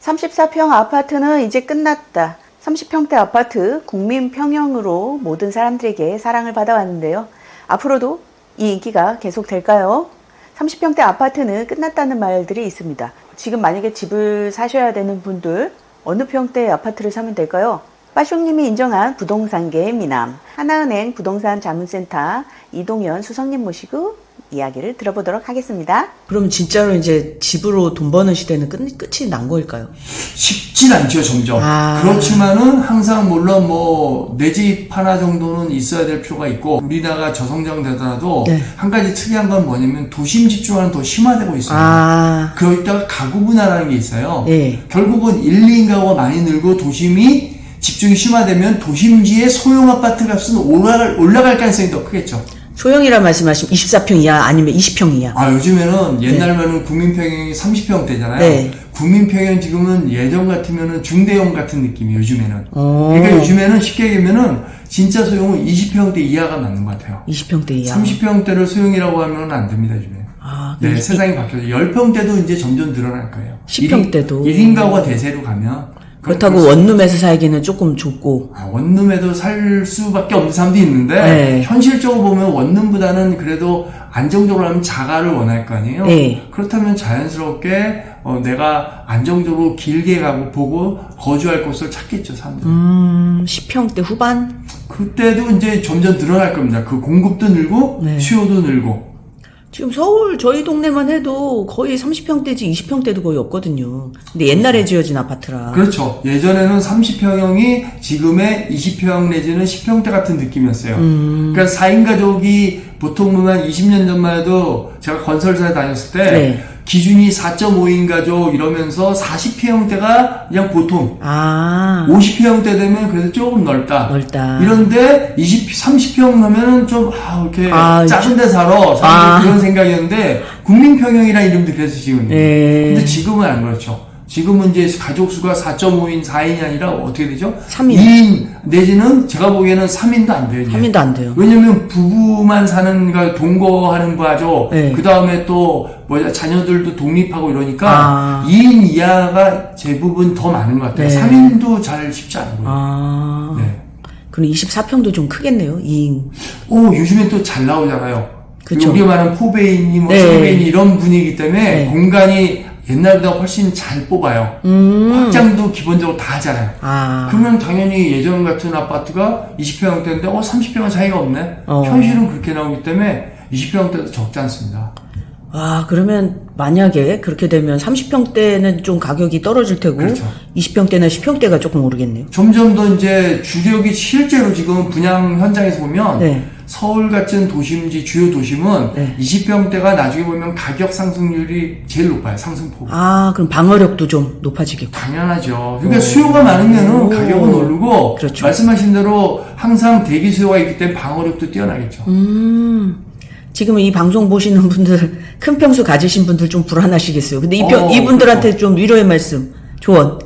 34평 아파트는 이제 끝났다. 30평대 아파트 국민평형으로 모든 사람들에게 사랑을 받아왔는데요. 앞으로도 이 인기가 계속 될까요? 30평대 아파트는 끝났다는 말들이 있습니다. 지금 만약에 집을 사셔야 되는 분들 어느 평대 아파트를 사면 될까요? 빠숑님이 인정한 부동산계의 미남 하나은행 부동산 자문센터 이동현 수석님 모시고 이야기를 들어보도록 하겠습니다. 그럼 진짜로 이제 집으로 돈 버는 시대는 끝이 난 거일까요? 쉽진 않죠, 점점. 그렇지만은 항상 물론 뭐 내 집 하나 정도는 있어야 될 필요가 있고 우리나라가 저성장 되더라도 네. 한 가지 특이한 건 뭐냐면 도심 집중화는 더 심화되고 있어요. 그러다가 가구 분화라는 게 있어요. 네. 결국은 1, 2인 가구가 많이 늘고 도심이 집중이 심화되면 도심지의 소형 아파트 값은 올라갈 가능성이 더 크겠죠. 소형이라 말씀하시면 24평 이하 아니면 20평 이하? 요즘에는 옛날에는 국민평형이 30평대잖아요. 네. 국민평형 지금은 예전 같으면은 중대형 같은 느낌이에요, 요즘에는. 그러니까 요즘에는 쉽게 얘기하면은 진짜 소형은 20평대 이하가 맞는 것 같아요. 20평대 이하. 30평대를 소형이라고 하면 안 됩니다, 요즘에. 네, 세상이 바뀌어서 10평대도 이제 점점 늘어날 거예요. 10평대도. 1인 가구가 대세로 가면. 그렇다고 원룸에서 살기는 조금 좁고. 원룸에도 살 수밖에 없는 사람도 있는데, 네. 현실적으로 보면 원룸보다는 그래도 안정적으로 하면 자가를 원할 거 아니에요? 네. 그렇다면 자연스럽게, 내가 안정적으로 길게 가고 보고 거주할 곳을 찾겠죠, 사람들은. 10평대 후반? 그때도 이제 점점 늘어날 겁니다. 그 공급도 늘고, 네. 수요도 늘고. 지금 서울 저희 동네만 해도 거의 30평대지 20평대도 거의 없거든요. 근데 옛날에 지어진 아파트라. 그렇죠. 예전에는 30평형이 지금의 20평 내지는 10평대 같은 느낌이었어요. 그러니까 4인 가족이 보통 한 20년 전만 해도 제가 건설사에 다녔을 때 네. 기준이 4.5인 가족 이러면서 40평대가 그냥 보통 50평대 되면 그래도 조금 넓다. 이런데 30평 하면은 좀 이렇게 작은 데 살아. 사람들이 그런 생각이었는데 국민평형이라는 이름도 그래서 지은 거예요. 근데 지금은 안 그렇죠. 지금은 이제 가족 수가 4.5인, 4인이 아니라 어떻게 되죠? 3인. 2인 내지는 제가 보기에는 3인도 안 돼요. 이제. 3인도 안 돼요. 왜냐면 부부만 사는 거 동거하는 거죠. 네. 그 다음에 또 자녀들도 독립하고 이러니까 2인 이하가 대부분 더 많은 것 같아요. 네. 3인도 잘 쉽지 않고요. 네. 그럼 24평도 좀 크겠네요. 2인. 요즘엔 또 잘 나오잖아요. 그쵸. 우리가 말하는 포베인이 뭐 네. 스베인이 이런 분위기이기 때문에 네. 공간이 옛날보다 훨씬 잘 뽑아요. 확장도 기본적으로 다 하잖아요. 그러면 당연히 예전 같은 아파트가 20평대인데 30평은 차이가 없네. 현실은 그렇게 나오기 때문에 20평대도 적지 않습니다. 그러면 만약에 그렇게 되면 30평대는 좀 가격이 떨어질 테고 그렇죠. 20평대나 10평대가 조금 오르겠네요. 점점 더 이제 주력이 실제로 지금 분양 현장에서 보면 네. 서울 같은 도심지 주요 도심은 네. 20평대가 나중에 보면 가격 상승률이 제일 높아요. 상승폭. 그럼 방어력도 좀 높아지겠고. 당연하죠. 그러니까 수요가 많으면은 가격은 오르고 그렇죠. 말씀하신 대로 항상 대기 수요가 있기 때문에 방어력도 뛰어나겠죠. 지금 이 방송 보시는 분들 큰 평수 가지신 분들 좀 불안하시겠어요. 근데 이분들한테 그렇죠. 좀 위로의 말씀, 조언.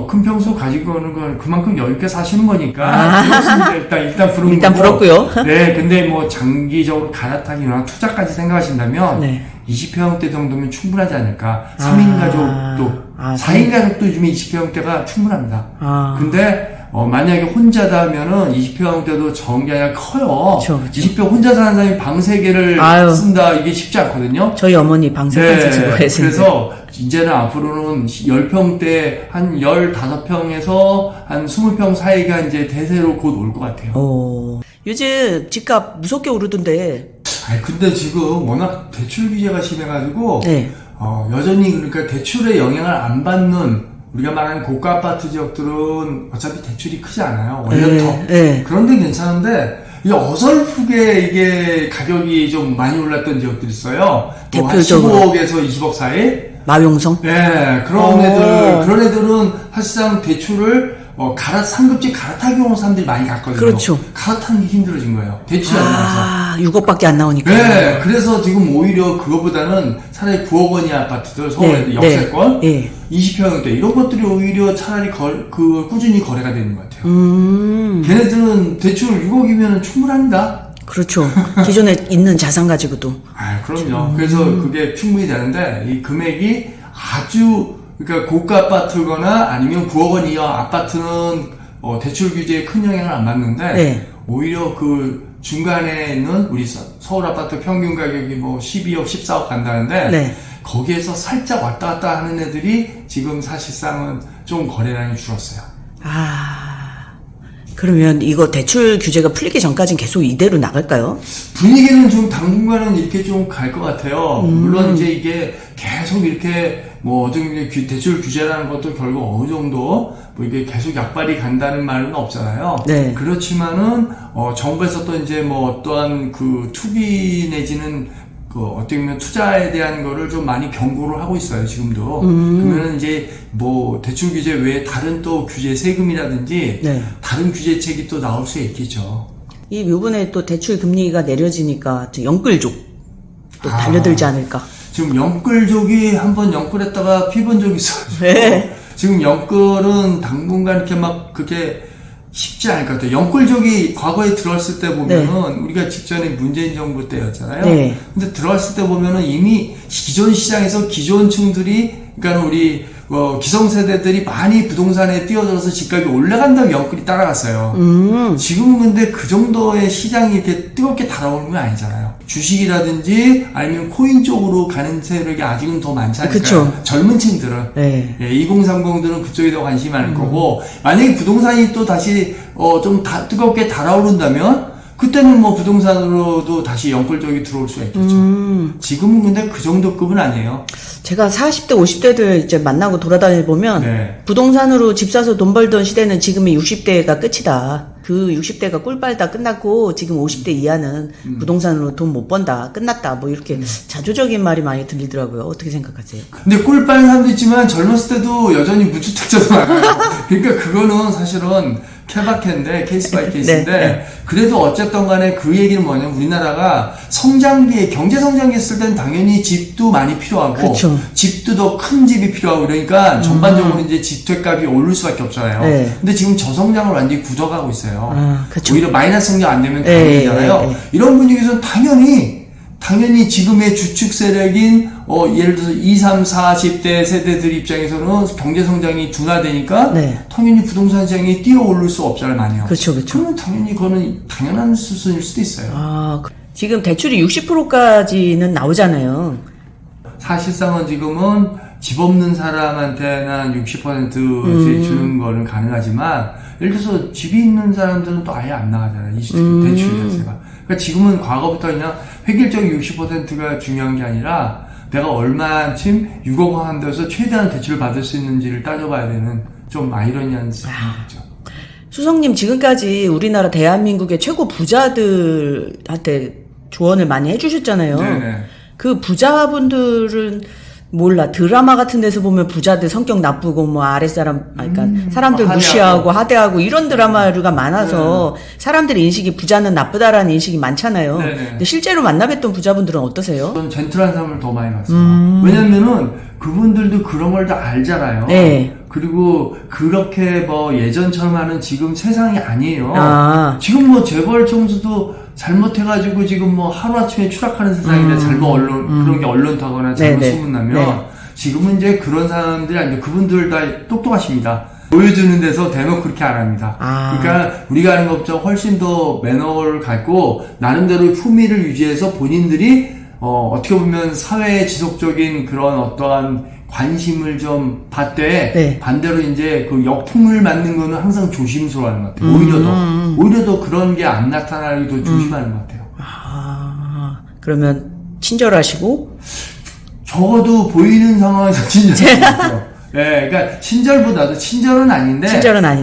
큰 평수 가지고 오는 건 그만큼 여유 있게 사시는 거니까. 그렇습니다. 일단 부른 일단 거고. 부럽고요. 네, 근데 뭐 장기적으로 갈아타기나 투자까지 생각하신다면 네. 20평대 정도면 충분하지 않을까. 3인 가족도, 4인 가족도 요즘에 20평대가 충분합니다. 근데 만약에 혼자다 하면은 20평대도 정리가 커요. 그쵸. 20평 혼자 사는 사람이 방 3개를 쓴다, 이게 쉽지 않거든요. 저희 어머니 방 3칸 쓰고 계세요. 그래서 이제는 앞으로는 10평대 한 15평에서 한 20평 사이가 이제 대세로 곧 올 것 같아요. 요즘 집값 무섭게 오르던데. 근데 지금 워낙 대출 규제가 심해가지고, 네. 여전히 그러니까 대출의 영향을 안 받는 우리가 말하는 고가 아파트 지역들은 어차피 대출이 크지 않아요. 원래부터. 그런데 괜찮은데, 이게 어설프게 이게 가격이 좀 많이 올랐던 지역들이 있어요. 대표적으로. 한 15억에서 20억 사이? 마용성? 네, 그런 애들은 사실상 대출을 상급지 갈아타기 온 사람들이 많이 갔거든요. 그렇죠. 갈아타는 게 힘들어진 거예요. 대출이 안 나와서. 6억밖에 안 나오니까. 네, 그래서 지금 오히려 그거보다는 차라리 9억 원이 아파트들, 서울에 역세권, 20평대, 이런 것들이 오히려 차라리 꾸준히 거래가 되는 것 같아요. 걔네들은 대출 6억이면 충분합니다. 그렇죠. 기존에 있는 자산 가지고도. 그럼요. 그래서 그게 충분히 되는데, 이 금액이 아주 그러니까 고가 아파트거나 아니면 9억 원 이하 아파트는 대출 규제에 큰 영향을 안 받는데 네. 오히려 그 중간에 있는 우리 서울 아파트 평균 가격이 뭐 12억, 14억 간다는데 네. 거기에서 살짝 왔다 갔다 하는 애들이 지금 사실상은 좀 거래량이 줄었어요. 그러면 이거 대출 규제가 풀리기 전까지는 계속 이대로 나갈까요? 분위기는 좀 당분간은 이렇게 좀 갈 것 같아요. 물론 이제 이게 계속 이렇게 뭐 어떤 대출 규제라는 것도 결국 어느 정도 뭐 이게 계속 약발이 간다는 말은 없잖아요. 네. 그렇지만은 정부에서 또 이제 뭐 어떠한 그 투기 내지는 그 어떻게 보면 투자에 대한 거를 좀 많이 경고를 하고 있어요, 지금도. 그러면 이제 뭐 대출 규제 외에 다른 또 규제 세금이라든지 네. 다른 규제책이 또 나올 수 있겠죠. 요번에 또 대출 금리가 내려지니까 영끌족 또 달려들지 않을까. 지금 영끌족이 한번 영끌했다가 피본 적이 있어요. 네. 지금 영끌은 당분간 이렇게 막 그게 쉽지 않을 것 같아요. 영끌족이 과거에 들어왔을 때 보면은 우리가 직전에 문재인 정부 때였잖아요. 네. 근데 들어왔을 때 보면은 이미 기존 시장에서 기존층들이 그러니까 우리 기성세대들이 많이 부동산에 뛰어들어서 집값이 올라간다고 영끌이 따라갔어요. 지금은 근데 그 정도의 시장이 이렇게 뜨겁게 달아오는 건 아니잖아요. 주식이라든지 아니면 코인 쪽으로 가는 세력이 아직은 더 많지 않을까요? 그쵸. 젊은 층들은. 네. 2030들은 그쪽에 더 관심이 많을 거고, 만약에 부동산이 또 다시 좀 뜨겁게 달아오른다면 그때는 뭐 부동산으로도 다시 영끌적이 들어올 수가 있겠죠. 지금은 근데 그 정도 급은 아니에요. 제가 40대, 50대들 이제 만나고 돌아다니 보면 네. 부동산으로 집 사서 돈 벌던 시대는 지금의 60대가 끝이다. 그 60대가 꿀 빨다 끝났고 지금 50대 이하는 부동산으로 돈 못 번다. 끝났다. 뭐 이렇게 자조적인 말이 많이 들리더라고요. 어떻게 생각하세요? 근데 꿀 빨는 사람도 있지만 젊었을 때도 여전히 무주택자도 많아요. 그러니까 그거는 사실은 케바케인데 케이스 바이 케이스인데 네. 그래도 어쨌든 간에 그 얘기는 뭐냐면 우리나라가 성장기에 경제 성장기 했을 땐 당연히 집도 많이 필요하고 그쵸. 집도 더 큰 집이 필요하고 그러니까 전반적으로 이제 주택값이 오를 수밖에 없잖아요. 네. 근데 지금 저성장을 완전히 굳어가고 있어요. 그쵸. 오히려 마이너스 성장 안 되면 다행이잖아요. 이런 분위기에서는 당연히 지금의 주축 세력인 예를 들어서 20, 30, 40대 세대들 입장에서는 경제 성장이 둔화되니까 네. 당연히 부동산 시장이 뛰어오를 수 없잖아요, 많이요. 그렇죠. 그러면 당연히 그거는 당연한 수순일 수도 있어요. 지금 대출이 60%까지는 나오잖아요. 사실상은 지금은 집 없는 사람한테는 한 60% 주는 거는 가능하지만 예를 들어서 집이 있는 사람들은 또 아예 안 나가잖아요. 이 대출 자체가. 그러니까 지금은 과거부터 그냥 획일적인 60%가 중요한 게 아니라 내가 얼마쯤 6억 원 한다고 최대한 대출을 받을 수 있는지를 따져봐야 되는 좀 아이러니한 상황이죠. 수석님, 지금까지 우리나라 대한민국의 최고 부자들한테 조언을 많이 해주셨잖아요. 네네. 그 부자분들은 몰라, 드라마 같은 데서 보면 부자들 성격 나쁘고 뭐 아랫사람 그러니까 사람들 무시하고 하대하고 이런 드라마가 많아서 사람들의 인식이 부자는 나쁘다라는 인식이 많잖아요. 네네. 근데 실제로 만나뵀던 부자분들은 어떠세요? 저는 젠틀한 사람을 더 많이 봤어요. 왜냐면은 그분들도 그런 걸 다 알잖아요. 네. 그리고 그렇게 뭐 예전처럼 하는 지금 세상이 아니에요. 지금 뭐 재벌 총수도 잘못해가지고 지금 뭐 하루아침에 추락하는 세상인데 잘못 그런 게 언론타거나 잘못 네네. 소문나면 네. 지금은 이제 그런 사람들이 아니고 그분들 다 똑똑하십니다. 보여주는 데서 대놓고 그렇게 안 합니다. 그러니까 우리가 하는 것보다 훨씬 더 매너를 갖고 나름대로 품위를 유지해서 본인들이 어떻게 보면 사회에 지속적인 그런 어떠한 관심을 좀 받되 네. 반대로 이제 그 역풍을 맞는 거는 항상 조심스러워하는 것 같아요. 오히려 더 그런 게 안 나타나기 더 조심하는 것 같아요. 그러면 친절하시고 적어도 보이는 상황에서 친절한 것 같아요. 네, 그러니까 친절보다도 친절은 아닌데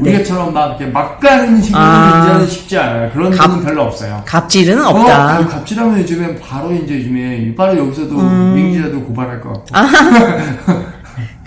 우리처럼 막 이렇게 막 가는 식으로 인자는 쉽지 않아요. 그런 분은 별로 없어요. 갑질은 없다. 갑질하면 요즘엔 바로 여기서도 민기자도 고발할 것 같고.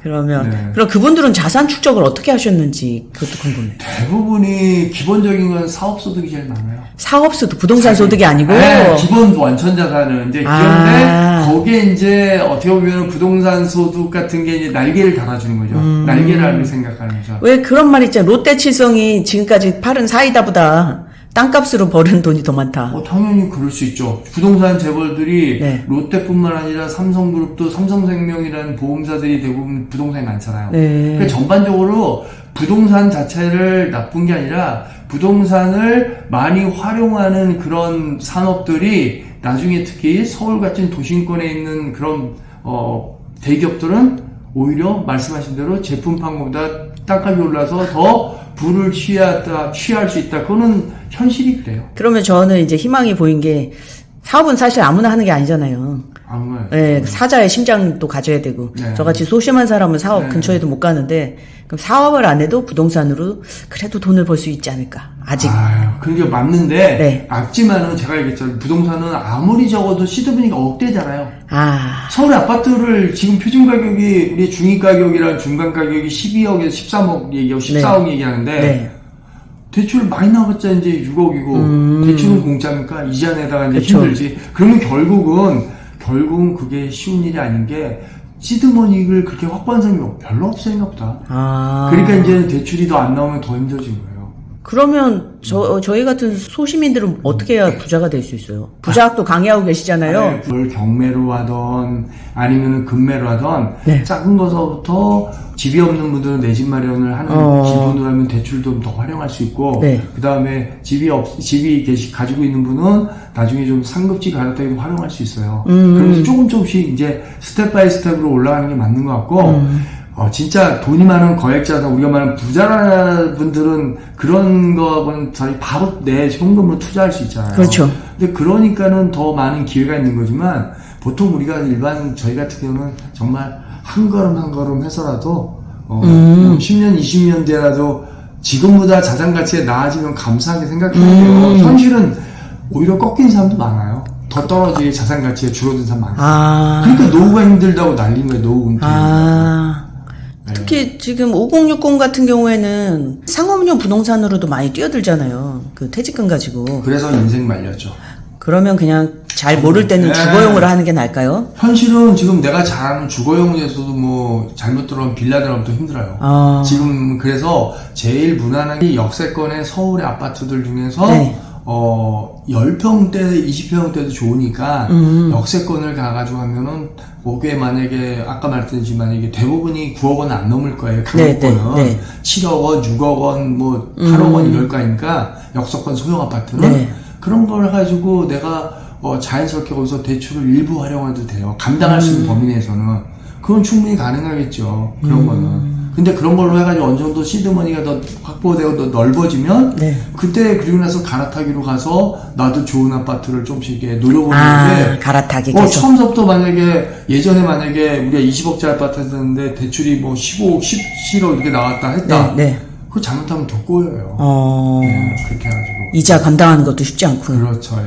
그러면 네. 그럼 그분들은 자산 축적을 어떻게 하셨는지 그것도 궁금해요. 대부분이 기본적인 건 사업소득이 제일 많아요. 사업소득, 부동산 소득이 아니고 기본 완전 자산은 이제 그런데 거기에 이제 어떻게 보면 부동산 소득 같은 게 이제 날개를 달아주는 거죠. 날개라고 생각하는 거죠. 왜 그런 말 있잖아요. 롯데칠성이 지금까지 팔은 사이다보다 땅값으로 버는 돈이 더 많다. 당연히 그럴 수 있죠. 부동산 재벌들이 네. 롯데뿐만 아니라 삼성그룹도 삼성생명이라는 보험사들이 대부분 부동산이 많잖아요. 네. 그러니까 전반적으로 부동산 자체를 나쁜 게 아니라 부동산을 많이 활용하는 그런 산업들이 나중에 특히 서울 같은 도심권에 있는 그런 대기업들은 오히려 말씀하신 대로 제품 판매보다 땅값이 올라서 더 부를 취할 수 있다. 그거는 현실이 그래요. 그러면 저는 이제 희망이 보인 게 사업은 사실 아무나 하는 게 아니잖아요. 아무나. 네, 사자의 심장도 가져야 되고 네. 저같이 소심한 사람은 사업 네. 근처에도 못 가는데 그럼 사업을 안 해도 부동산으로 그래도 돈을 벌 수 있지 않을까 아직. 그게 맞는데 네. 앞지만은 제가 얘기했잖아요. 부동산은 아무리 적어도 시드분위기가 억대잖아요. 서울의 아파트를 지금 표준 가격이 우리 중위 가격이랑 중간 가격이 12억에서 13억 얘기하고 14억 네. 얘기하는데 네. 대출 많이 나왔자 이제 6억이고 대출은 공짜니까 이자 내다가 이제 그쵸. 힘들지. 그러면 결국은 그게 쉬운 일이 아닌 게 시드머니를 그렇게 확보한 사람이 별로 없으니까 보다. 그러니까 이제 대출이 더 안 나오면 더 힘들어진 거예요. 그러면 저희 같은 소시민들은 어떻게 해야 부자가 될 수 있어요? 부자학도 강의하고 계시잖아요. 그걸 경매로 하던 아니면은 금매로 하던 네. 작은 거서부터 집이 없는 분들은 내 집 마련을 하는 기본으로 하면 대출도 더 활용할 수 있고 네. 그 다음에 집이 가지고 있는 분은 나중에 좀 상급지 가격대도 활용할 수 있어요. 그러면서 조금씩 이제 스텝 바이 스텝으로 올라가는 게 맞는 것 같고 진짜 돈이 많은 거액자나 우리가 말하는 부자분들은 그런 거는 저희 바로 내 현금으로 투자할 수 있잖아요. 그렇죠. 근데 그러니까는 더 많은 기회가 있는 거지만 보통 우리가 일반 저희 같은 경우는 정말 한 걸음 한 걸음 해서라도 10년, 20년 뒤라도 지금보다 자산 가치가 나아지면 감사하게 생각해야 돼요. 현실은 오히려 꺾인 사람도 많아요. 더 떨어지게 자산 가치가 줄어든 사람 많아요. 그러니까 노후가 힘들다고 난린 거예요. 노후 은퇴. 특히 지금 5060 같은 경우에는 상업용 부동산으로도 많이 뛰어들잖아요. 그 퇴직금 가지고. 그래서 인생 말렸죠. 그러면 그냥 잘 모를 때는 주거용으로 하는 게 나을까요? 현실은 지금 내가 잘 아는 주거용에서도 뭐 잘못 들어오면 빌라 들어가면 또 힘들어요. 지금 그래서 제일 무난하게 역세권의 서울의 아파트들 중에서 네. 10평대, 20평대도 좋으니까 역세권을 가가지고 하면은 그게 만약에 아까 말했듯이 만약에 대부분이 9억 원 안 넘을 거예요. 강북권은 네. 7억 원, 6억 원, 뭐 8억 원 이럴 거니까 역세권 소형 아파트는 그런 걸 가지고 내가 자연스럽게 거기서 대출을 일부 활용해도 돼요. 감당할 수 있는 범위 내에서는 그건 충분히 가능하겠죠. 그런 거는. 근데 그런 걸로 해가지고 어느 정도 시드머니가 더 확보되고 더 넓어지면 그때 그리고 나서 갈아타기로 가서 나도 좋은 아파트를 조금씩 이렇게 노려보는 게 갈아타기 계속. 처음부터 만약에 예전에 만약에 우리가 20억짜리 아파트 샀는데 대출이 뭐 15억, 17억 이렇게 나왔다 했다. 그거 잘못하면 더 꼬여요. 그렇게 해가지고 이자 감당하는 것도 쉽지 않고. 그렇죠.